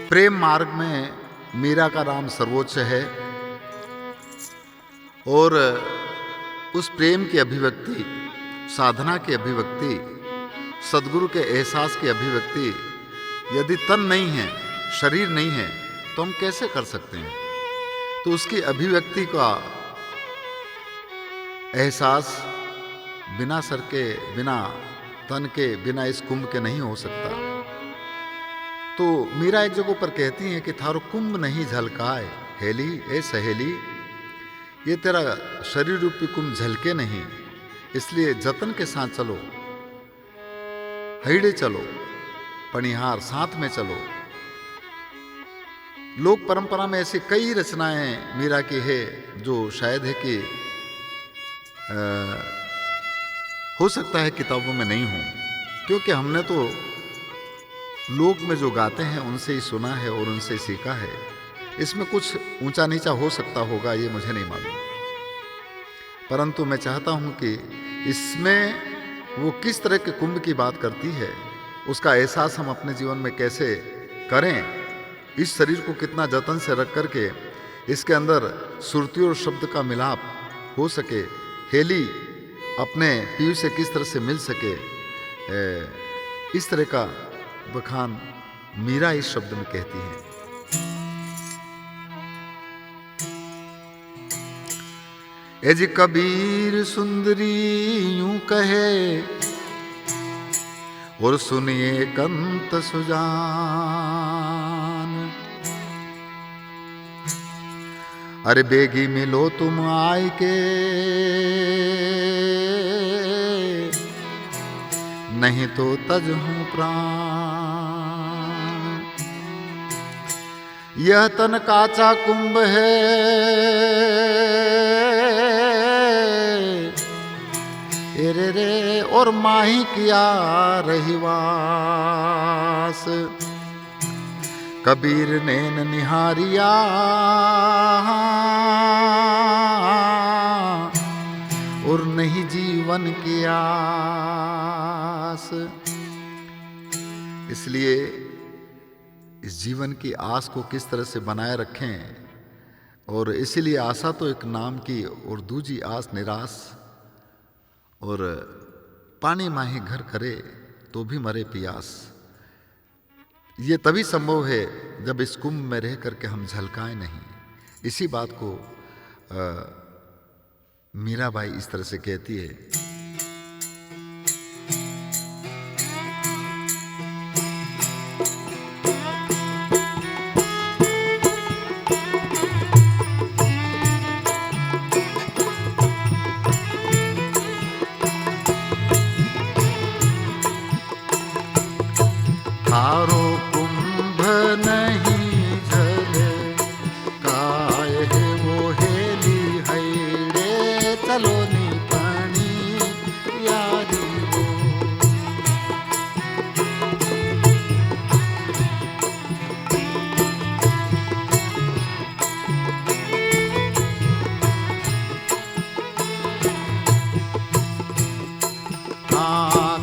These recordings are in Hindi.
प्रेम मार्ग में मीरा का नाम सर्वोच्च है और उस प्रेम की अभिव्यक्ति, साधना की अभिव्यक्ति, सद्गुरु के एहसास की अभिव्यक्ति यदि तन नहीं है, शरीर नहीं है, तो हम कैसे कर सकते हैं? तो उसकी अभिव्यक्ति का एहसास बिना सर के, बिना तन के, बिना इस कुंभ के नहीं हो सकता। तो मीरा एक जगह पर कहती हैं कि थारो कुंभ नहीं झलकाए हेली ए सहेली, ये तेरा शरीर रूपी कुंभ झलके नहीं, इसलिए जतन के साथ चलो, हैड़े चलो, पनिहार साथ में चलो। लोक परंपरा में ऐसी कई रचनाएं मीरा की है जो शायद है कि हो सकता है किताबों में नहीं हो, क्योंकि हमने तो लोक में जो गाते हैं उनसे ही सुना है और उनसे ही सीखा है। इसमें कुछ ऊंचा नीचा हो सकता होगा, ये मुझे नहीं मालूम, परंतु मैं चाहता हूं कि इसमें वो किस तरह के कुंभ की बात करती है, उसका एहसास हम अपने जीवन में कैसे करें, इस शरीर को कितना जतन से रख करके इसके अंदर सुरती और शब्द का मिलाप हो सके, हेली अपने पीयू से किस तरह से मिल सके, इस तरह का बखान मीरा इस शब्द में कहती है। एज कबीर सुंदरी यूं कहे और सुनिए कंत सुजान, अरे बेगी मिलो तुम आय के, नहीं तो तज हूं प्राण। यह तन काचा कुंभ है, रे रे और माही किया रहिवास। कबीर नैन निहारिया और नहीं जीवन की आस। इसलिए इस जीवन की आस को किस तरह से बनाए रखें, और इसीलिए आशा तो एक नाम की और दूजी आस निराश। और पानी माही घर करे तो भी मरे पियास। ये तभी संभव है जब इस कुंभ में रह करके हम झलकाएं नहीं। इसी बात को मीराबाई इस तरह से कहती है। थारो कुंभ नहीं झलकाए है वो हेली हैड़े चलो नी पानी यारी वो।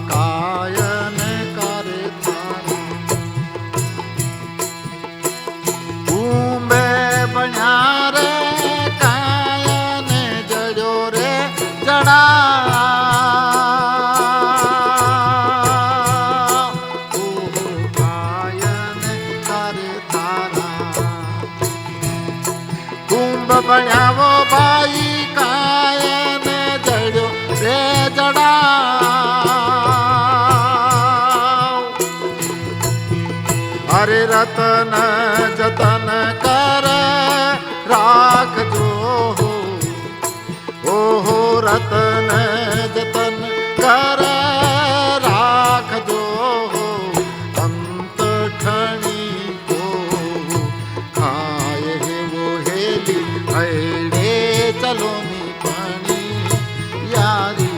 कायन करे बन्यारे कायन जड़ो रे जड़ा, कायन करे तारा कुंभ बनावो भाई, कायन जड़ो रे जड़ा। अरे रतन जतन कर राख जो हो रतन जतन कर राख जो अंत ठणी को खाए है वो हेली हैड़े चलो मी पानी यारी।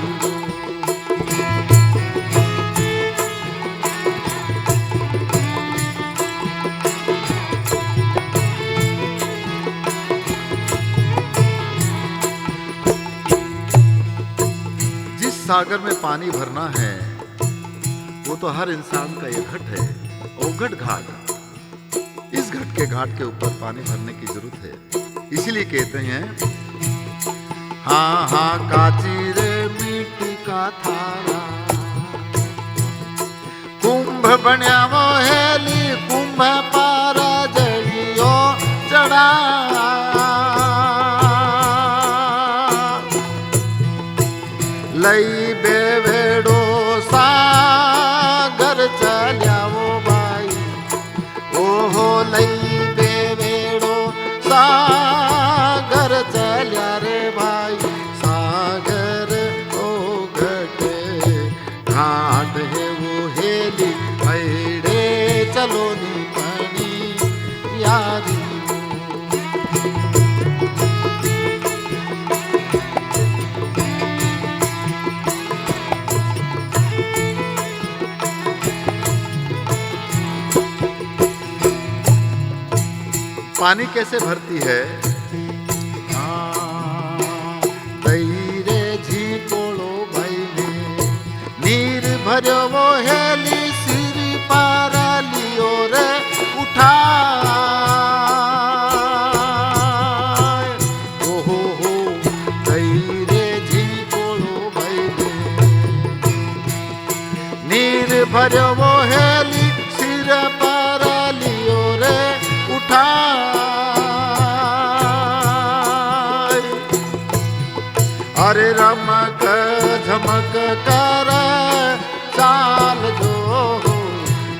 सागर में पानी भरना है वो तो हर इंसान का ये घट है, अवघट घाट। इस के घाट के ऊपर पानी भरने की जरूरत है। इसीलिए कहते हैं, हाँ हाँ काची रे मिट्टी का थारा, कुंभ बन्यावो हेली कुंभ पारा जड़ियो चढ़ा, लई बेवेड़ो सागर चल्यावो बाई, ओहो लई बेवेड़ो सागर चल्या रे भाई, सागर ओ घटे घाट है वो हेली भैड़े चलो नी पानी यारी। पानी कैसे भरती है? तैरे झीकोड़ो भाई ने नीर भरो वो हेली सिर पारा लियो रे उठा, ओहो हो तैरे झीकोड़ो भाई ने नीर भरो वो हेली सिर पारा लियो रे उठा, अरे रमक झमक कर चाल जो,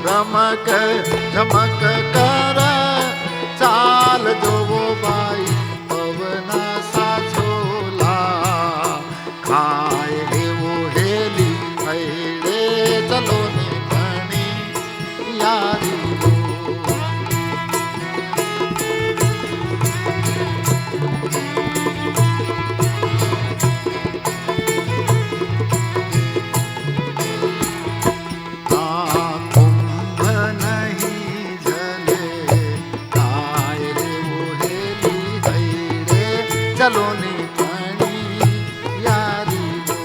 रमक झमक कर चाल जो वो बाई, पवना सा छोला खाए है वो हेली भैड़े चलो नी पानी यारी। चलो नी पानी यारी लो।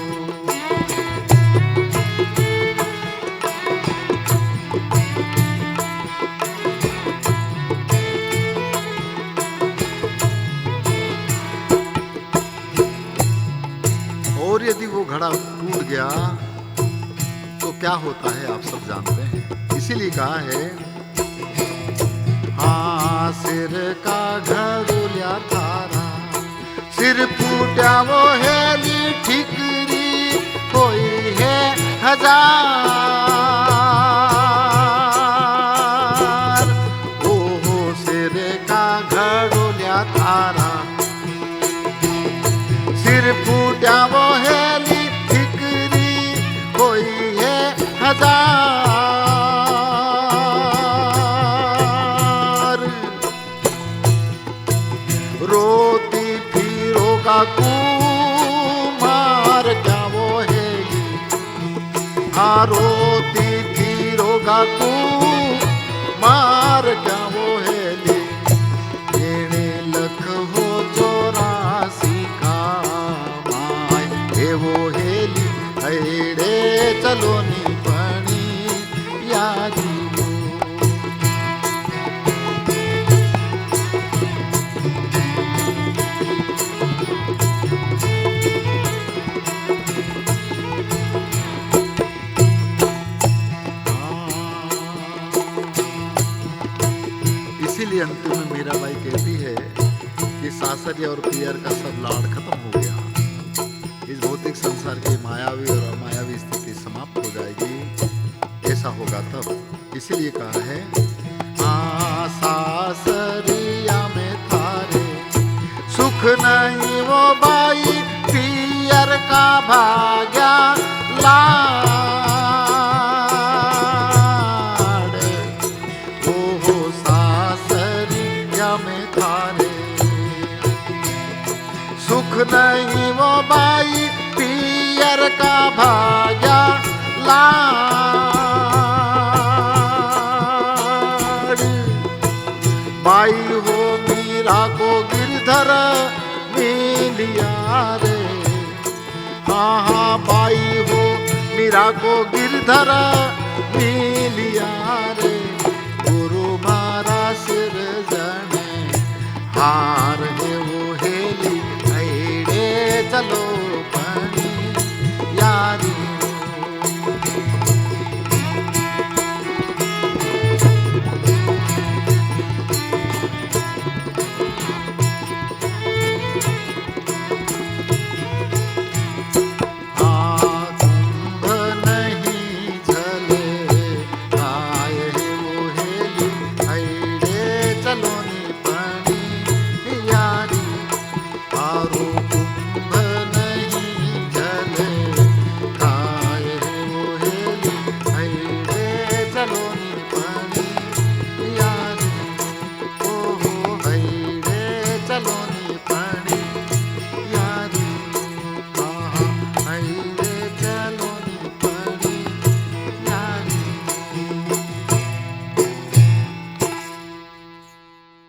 और यदि वो घड़ा टूट गया तो क्या होता है आप सब जानते हैं। इसीलिए कहा है, हाँ सिर का घड़ोलिया थारा, सिर फूटा वो हेली ठिकरी कोई है हजार, ओहो सिर का घड़ोलिया थारा, सिर फूटा वो हेली ठिकरी कोई है हजार, रोती का कुमार क्या वो हेली, हाँ रोती थी रोगा कुमार क्या वो हेली, येणे लख हो 84 का माय हे वो हेली भैड़े चलो नी पानी यारी। इसीलिए अंतिम में मीराबाई कहती है कि सासर्य और पियर का सब लाड़ खत्म हो गया, इस भौतिक संसार की मायावी और अमायावी स्थिति समाप्त हो जाएगी, ऐसा होगा तब। इसीलिए कहा है, हाँ सासरिया में थारे सुख नहीं वो बाई, पियर का भाग्या लाड़, ओहो सासरिया में थारे सुख नहीं वो बाई, पियर का भाग्या लाड़, बाई हो मीरा को गिरधर मिलिया रे, हाँ हाँ बाई हो मीरा को गिरधर मिलिया रे, गुरु मारा सिर हार है वो हेली ऐडे चलो